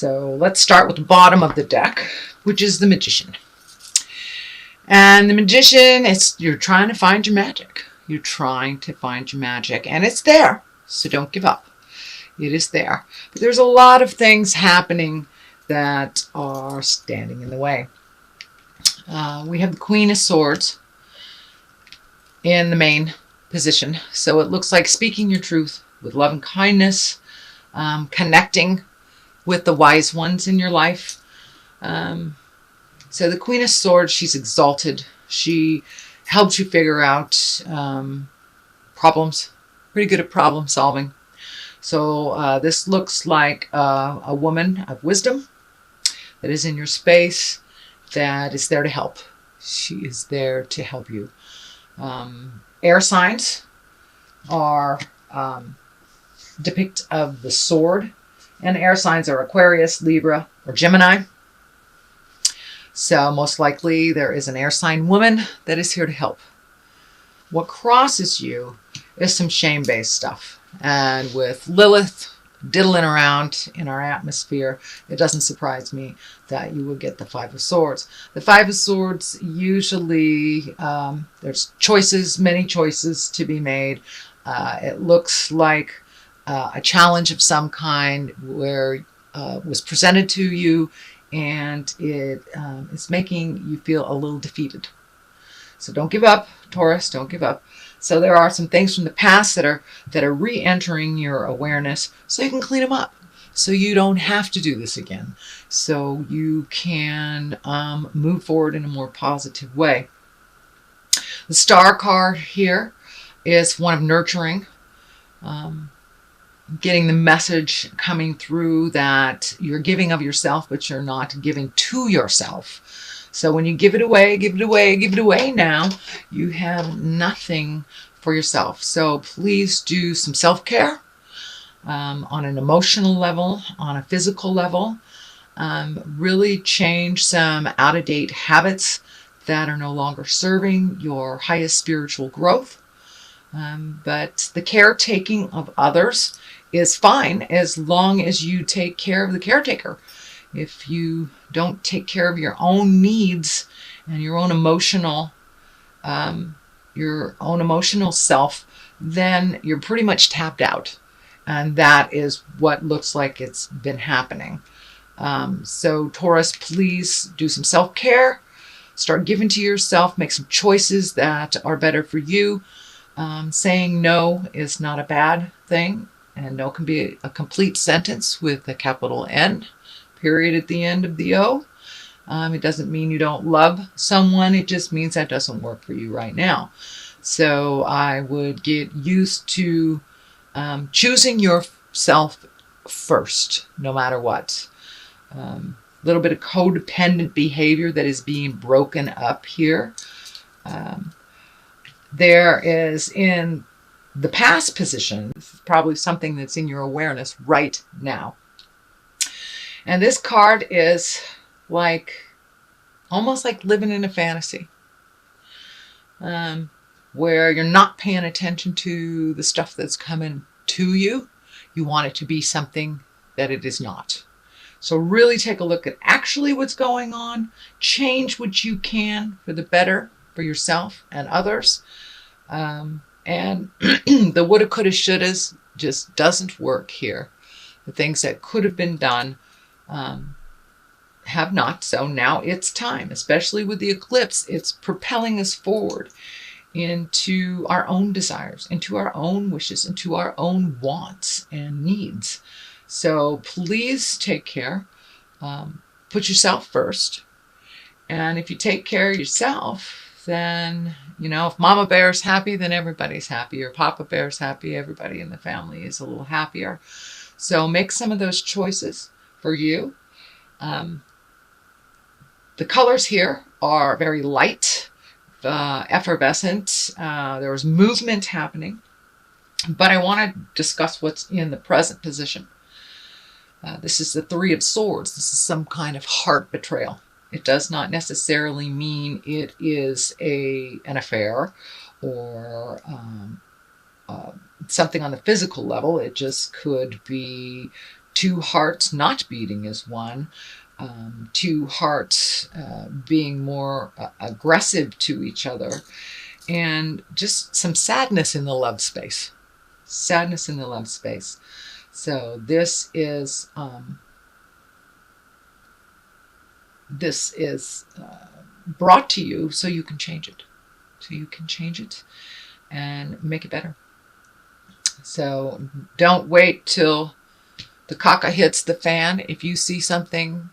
So let's start with the bottom of the deck, which is the Magician. And the Magician, you're trying to find your magic. You're trying to find your magic, and it's there. So don't give up. It is there. But there's a lot of things happening that are standing in the way. We have the Queen of Swords in the main position. So it looks like speaking your truth with love and kindness, connecting with the wise ones in your life. So the Queen of Swords, she's exalted. She helps you figure out problems. Pretty good at problem solving. So this looks like a woman of wisdom that is in your space, that is there to help. She is there to help you. Air signs are depict of the sword, and air signs are Aquarius, Libra, or Gemini. So most likely there is an air sign woman that is here to help. What crosses you is some shame-based stuff. And with Lilith diddling around in our atmosphere, it doesn't surprise me that you will get the Five of Swords. The Five of Swords, usually there's choices, many choices to be made. It looks like a challenge of some kind where was presented to you, and it's making you feel a little defeated. So don't give up, Taurus, don't give up. So there are some things from the past that are re-entering your awareness, so you can clean them up. So you don't have to do this again. So you can move forward in a more positive way. The Star card here is one of nurturing. Getting the message coming through that you're giving of yourself, but you're not giving to yourself. So when you give it away, give it away, give it away now, you have nothing for yourself. So please do some self-care on an emotional level, on a physical level. Really change some out-of-date habits that are no longer serving your highest spiritual growth. But the caretaking of others is fine as long as you take care of the caretaker. If you don't take care of your own needs and your own emotional self, then you're pretty much tapped out. And that is what looks like it's been happening. So Taurus, please do some self-care. Start giving to yourself. Make some choices that are better for you. Saying no is not a bad thing. And no can be a complete sentence with a capital N, period at the end of the O. It doesn't mean you don't love someone. It just means that doesn't work for you right now. So I would get used to choosing yourself first, no matter what. Little bit of codependent behavior that is being broken up here. There is in the past position, this is probably something that's in your awareness right now. And this card is almost like living in a fantasy, where you're not paying attention to the stuff that's coming to you. You want it to be something that it is not. So really take a look at actually what's going on. Change what you can for the better for yourself and others. And the woulda, coulda, shouldas just doesn't work here. The things that could have been done have not. So now it's time, especially with the eclipse. It's propelling us forward into our own desires, into our own wishes, into our own wants and needs. So please take care. Put yourself first. And if you take care of yourself, then, if Mama Bear's happy, then everybody's happy. Or Papa Bear's happy, everybody in the family is a little happier. So make some of those choices for you. The colors here are very light, effervescent. There was movement happening. But I want to discuss what's in the present position. This is the Three of Swords. This is some kind of heart betrayal. It does not necessarily mean it is an affair or something on the physical level. It just could be two hearts not beating as one, two hearts being more aggressive to each other, and just some sadness in the love space. Sadness in the love space. So this is brought to you so you can change it. So you can change it and make it better. So don't wait till the caca hits the fan. If you see something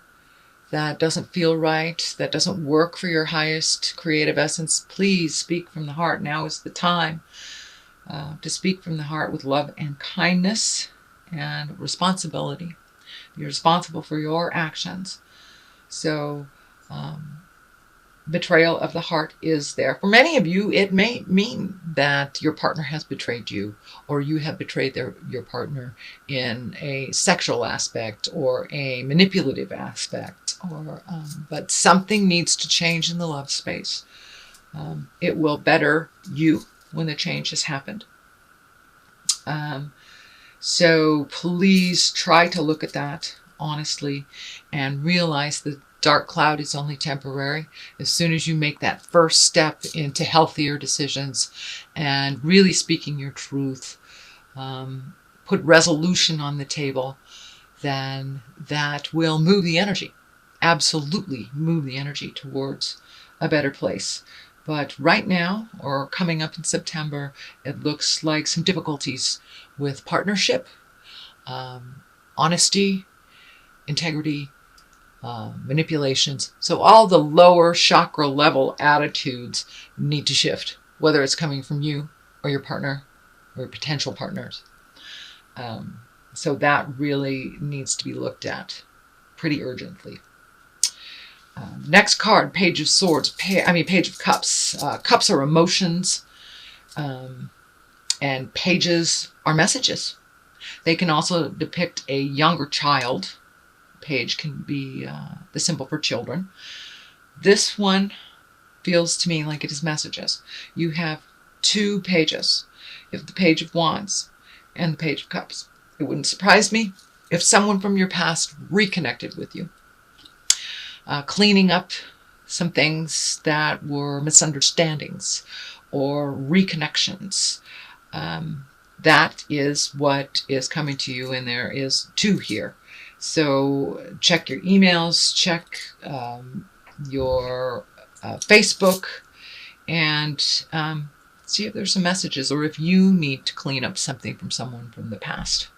that doesn't feel right, that doesn't work for your highest creative essence, please speak from the heart. Now is the time to speak from the heart with love and kindness and responsibility. You're responsible for your actions. So betrayal of the heart is there. For many of you, it may mean that your partner has betrayed you, or you have betrayed your partner in a sexual aspect or a manipulative aspect. But something needs to change in the love space. It will better you when the change has happened. So please try to look at that honestly and realize that dark cloud is only temporary. As soon as you make that first step into healthier decisions and really speaking your truth, put resolution on the table, then that will move the energy. Absolutely move the energy towards a better place. But right now, or coming up in September, it looks like some difficulties with partnership, honesty, integrity, manipulations. So all the lower chakra level attitudes need to shift, whether it's coming from you or your partner or potential partners. So that really needs to be looked at pretty urgently. Next card, Page of Swords, Page of Cups. Cups are emotions, and pages are messages. They can also depict a younger child. Page can be the symbol for children. This one feels to me like it is messages. You have two pages. You have the Page of Wands and the Page of Cups. It wouldn't surprise me if someone from your past reconnected with you. Cleaning up some things that were misunderstandings or reconnections. That is what is coming to you, and there is two here. So check your emails, check your Facebook, and see if there's some messages, or if you need to clean up something from someone from the past.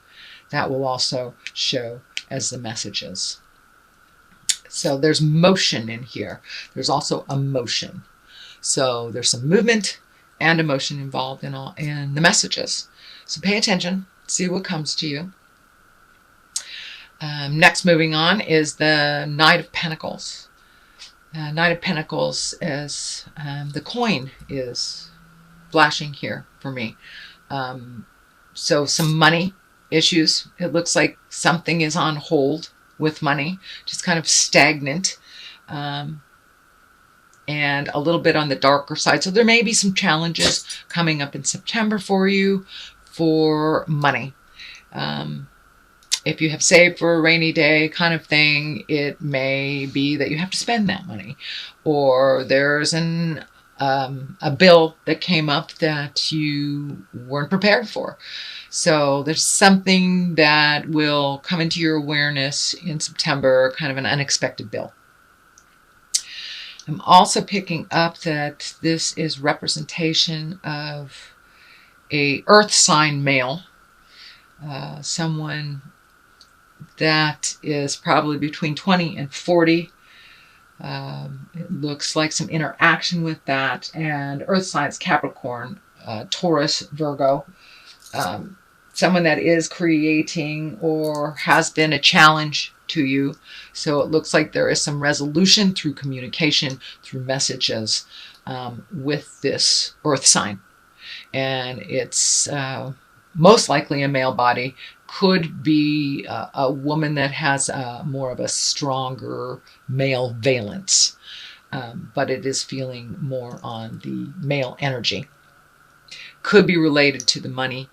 That will also show as the messages. So there's motion in here. There's also emotion. So there's some movement and emotion involved in the messages. So pay attention, see what comes to you. Next, moving on, is the Knight of Pentacles. Knight of Pentacles is the coin is flashing here for me. So some money issues. It looks like something is on hold with money, just kind of stagnant, and a little bit on the darker side. So there may be some challenges coming up in September for you for money. If you have saved for a rainy day kind of thing, it may be that you have to spend that money, or there's a bill that came up that you weren't prepared for. So there's something that will come into your awareness in September, kind of an unexpected bill. I'm also picking up that this is representation of a earth sign male, someone that is probably between 20 and 40. It looks like some interaction with that, and earth signs, Capricorn, Taurus, Virgo. Someone that is creating or has been a challenge to you. So it looks like there is some resolution through communication, through messages with this earth sign. And it's most likely a male body. Could be a woman that has more of a stronger male valence. But it is feeling more on the male energy. Could be related to the money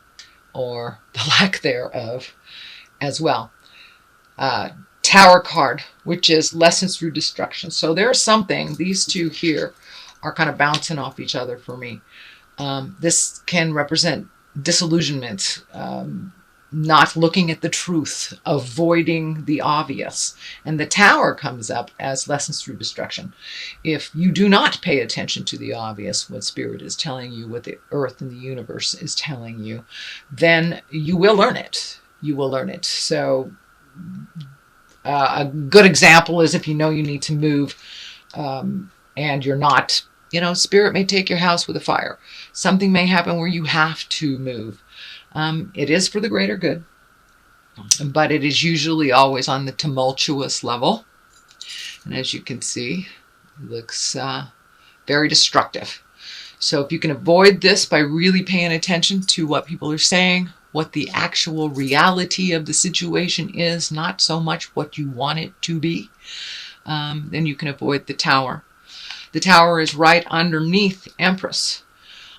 or the lack thereof as well. Tower card, which is lessons through destruction. So there's something, these two here are kind of bouncing off each other for me. This can represent disillusionment, not looking at the truth, avoiding the obvious. And the Tower comes up as lessons through destruction. If you do not pay attention to the obvious, what Spirit is telling you, what the earth and the universe is telling you, then you will learn it. You will learn it. So a good example is if you know you need to move and you're not, Spirit may take your house with a fire. Something may happen where you have to move. It is for the greater good, but it is usually always on the tumultuous level. And as you can see, it looks very destructive. So if you can avoid this by really paying attention to what people are saying, what the actual reality of the situation is, not so much what you want it to be, then you can avoid the Tower. The Tower is right underneath Empress.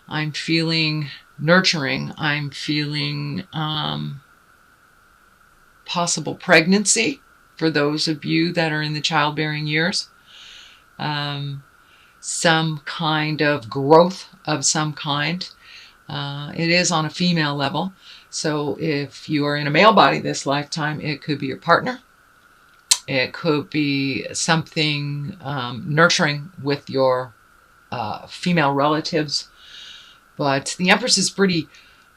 I'm feeling nurturing. I'm feeling possible pregnancy for those of you that are in the childbearing years. Some kind of growth of some kind. It is on a female level. So if you are in a male body this lifetime, it could be your partner. It could be something nurturing with your female relatives. But the Empress is pretty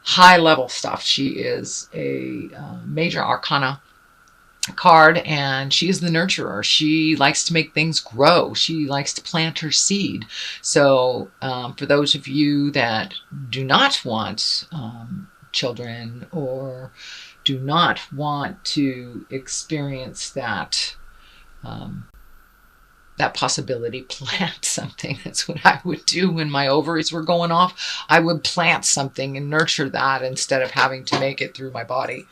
high level stuff. She is a major arcana card, and she is the nurturer. She likes to make things grow. She likes to plant her seed. So for those of you that do not want children or do not want to experience that that possibility, plant something. That's what I would do when my ovaries were going off. I would plant something and nurture that instead of having to make it through my body.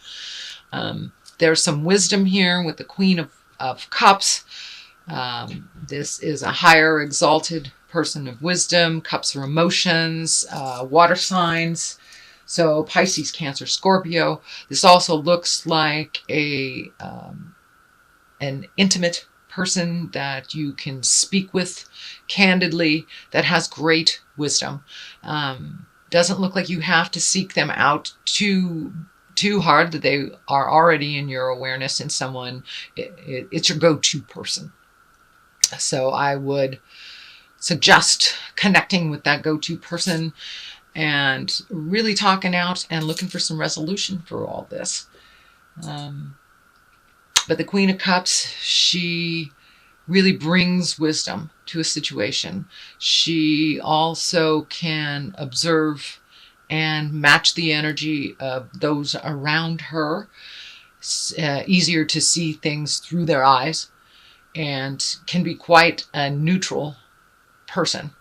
There's some wisdom here with the Queen of Cups. This is a higher exalted person of wisdom. Cups are emotions, water signs. So Pisces, Cancer, Scorpio. This also looks like an intimate person that you can speak with candidly, that has great wisdom. Doesn't look like you have to seek them out too hard, that they are already in your awareness, and someone, it's your go-to person. So I would suggest connecting with that go-to person and really talking out and looking for some resolution for all this. But the Queen of Cups, she really brings wisdom to a situation. She also can observe and match the energy of those around her. It's easier to see things through their eyes, and can be quite a neutral person.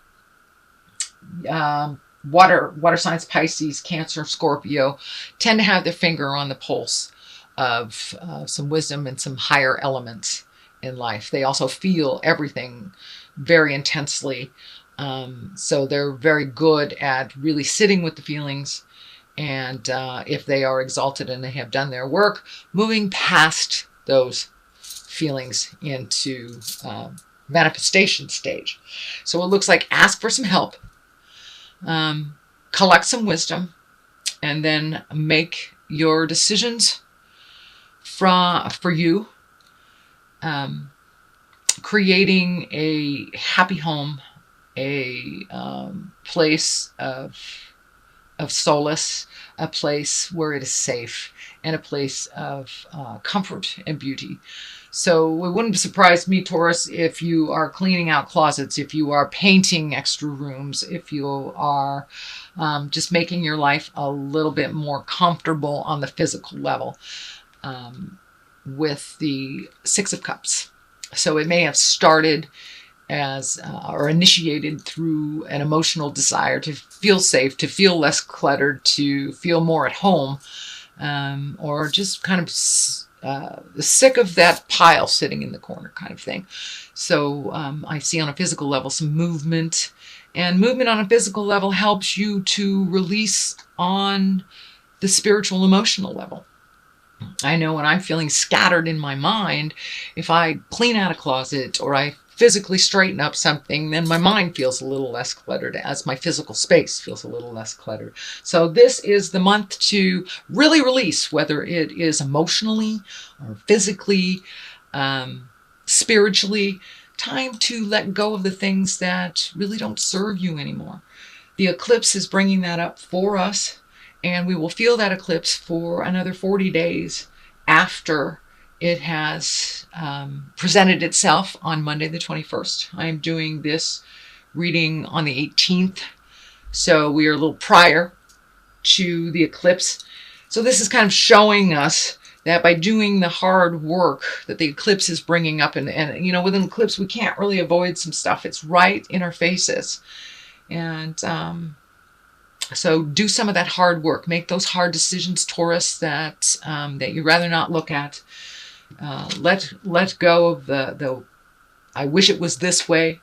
Water signs, Pisces, Cancer, Scorpio, tend to have their finger on the pulse of some wisdom and some higher elements in life. They also feel everything very intensely. So they're very good at really sitting with the feelings. And if they are exalted and they have done their work, moving past those feelings into manifestation stage. So it looks like ask for some help, collect some wisdom, and then make your decisions for you, creating a happy home, a place of solace, a place where it is safe, and a place of comfort and beauty. So it wouldn't surprise me, Taurus, if you are cleaning out closets, if you are painting extra rooms, if you are just making your life a little bit more comfortable on the physical level. With the Six of Cups. So it may have started as or initiated through an emotional desire to feel safe, to feel less cluttered, to feel more at home, or just kind of sick of that pile sitting in the corner kind of thing. So I see on a physical level some movement, and movement on a physical level helps you to release on the spiritual, emotional level. I know when I'm feeling scattered in my mind, if I clean out a closet or I physically straighten up something, then my mind feels a little less cluttered as my physical space feels a little less cluttered. So this is the month to really release, whether it is emotionally or physically, spiritually, time to let go of the things that really don't serve you anymore. The eclipse is bringing that up for us, and we will feel that eclipse for another 40 days after it has presented itself on Monday the 21st. I am doing this reading on the 18th, so we are a little prior to the eclipse. So this is kind of showing us that by doing the hard work that the eclipse is bringing up, and you know, with an eclipse, we can't really avoid some stuff. It's right in our faces. And so do some of that hard work. Make those hard decisions, Taurus, that you'd rather not look at. Let go of the I wish it was this way,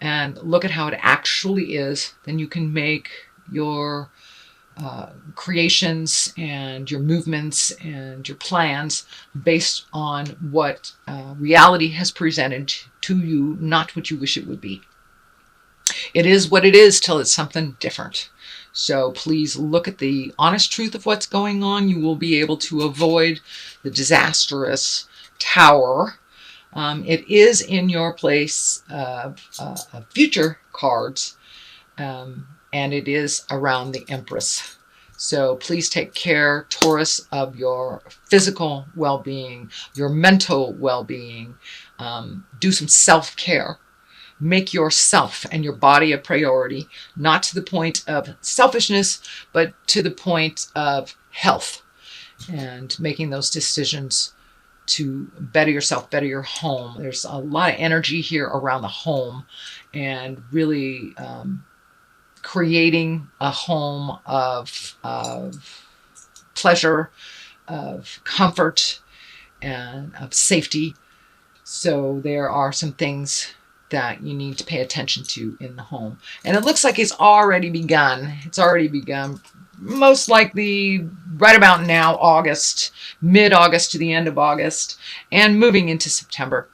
and look at how it actually is. Then you can make your creations and your movements and your plans based on what reality has presented to you, not what you wish it would be. It is what it is till it's something different. So please look at the honest truth of what's going on. You will be able to avoid the disastrous tower. It is in your place of future cards, and it is around the Empress. So please take care, Taurus, of your physical well-being, your mental well-being. Do some self-care. Make yourself and your body a priority, not to the point of selfishness, but to the point of health, and making those decisions to better yourself, better your home. There's a lot of energy here around the home, and really creating a home of pleasure, of comfort, and of safety. So there are some things that you need to pay attention to in the home. And it looks like it's already begun. It's already begun, most likely right about now, August, mid-August to the end of August, and moving into September.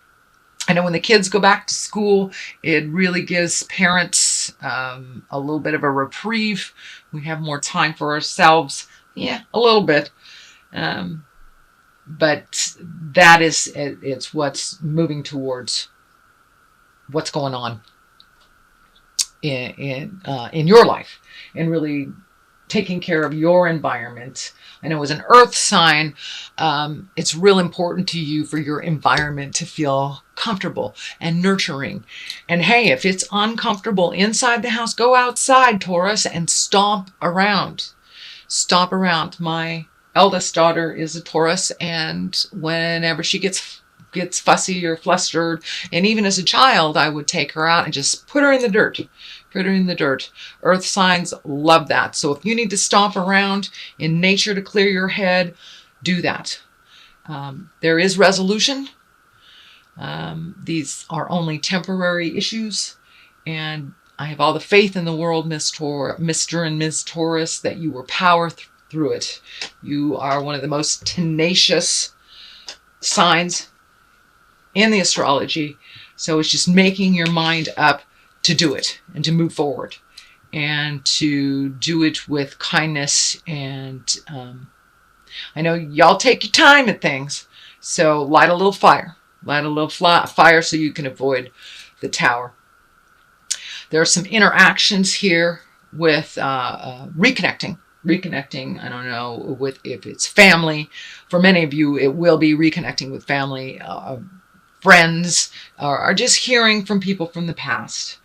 I know when the kids go back to school, it really gives parents a little bit of a reprieve. We have more time for ourselves. Yeah, a little bit. But that is, it's what's moving towards what's going on in your life, and really taking care of your environment. I know as an earth sign, it's real important to you for your environment to feel comfortable and nurturing. And hey, if it's uncomfortable inside the house, go outside, Taurus, and stomp around. Stomp around. My eldest daughter is a Taurus, and whenever she gets fussy or flustered, and even as a child, I would take her out and just put her in the dirt. Put her in the dirt. Earth signs love that. So if you need to stomp around in nature to clear your head, do that. There is resolution. These are only temporary issues, and I have all the faith in the world, Mr. and Ms. Taurus, that you will power through it. You are one of the most tenacious signs in the astrology. So it's just making your mind up to do it and to move forward and to do it with kindness. And I know y'all take your time at things. So light a little fire. Light a little fire so you can avoid the tower. There are some interactions here with reconnecting. I don't know if it's family. For many of you, it will be reconnecting with family, friends, or just hearing from people from the past.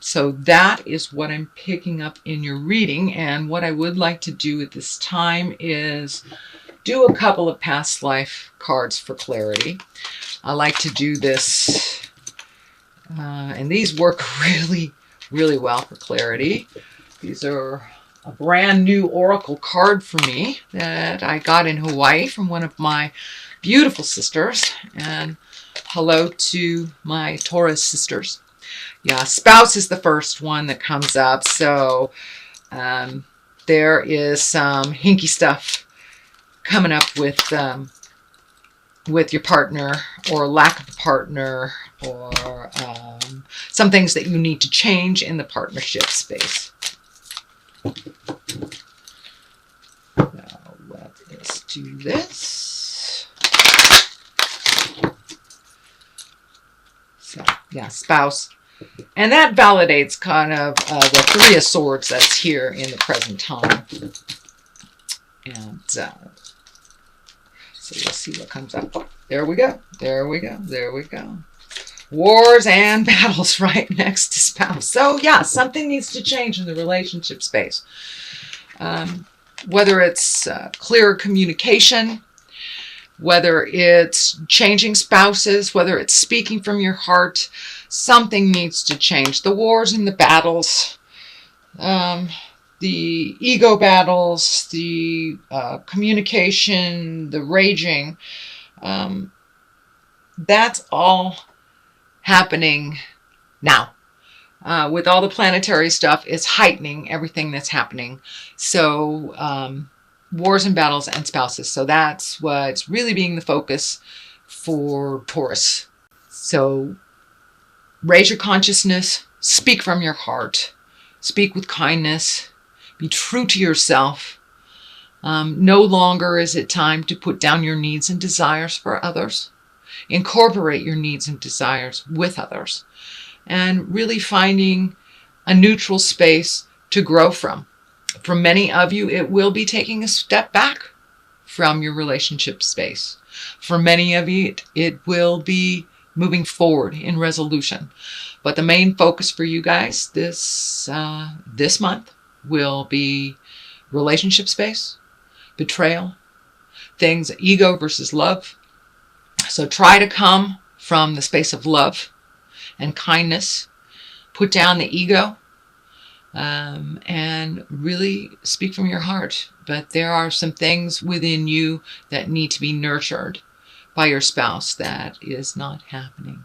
So that is what I'm picking up in your reading. And what I would like to do at this time is do a couple of past life cards for clarity. I like to do this, and these work really, really well for clarity. These are a brand new oracle card for me that I got in Hawaii from one of my beautiful sisters. And hello to my Taurus sisters. Yeah, spouse is the first one that comes up. So there is some hinky stuff coming up with your partner, or lack of a partner, or some things that you need to change in the partnership space. Now let's do this. So yeah, spouse. And that validates kind of the Three of Swords that's here in the present time. And so let's see what comes up. Oh, there we go. There we go. There we go. Wars and battles right next to spouse. So yeah, something needs to change in the relationship space. Whether it's clearer communication, whether it's changing spouses, whether it's speaking from your heart, something needs to change. The wars and the battles, the ego battles, the communication, the raging, that's all happening now. With all the planetary stuff, it's heightening everything that's happening. So wars and battles and spouses. So that's what's really being the focus for Taurus. So raise your consciousness, speak from your heart, speak with kindness, be true to yourself. No longer is it time to put down your needs and desires for others. Incorporate your needs and desires with others, and really finding a neutral space to grow from. For many of you, it will be taking a step back from your relationship space. For many of you, it will be moving forward in resolution. But the main focus for you guys this month will be relationship space, betrayal, things, ego versus love. So try to come from the space of love and kindness. Put down the ego. And really speak from your heart. But there are some things within you that need to be nurtured by your spouse that is not happening.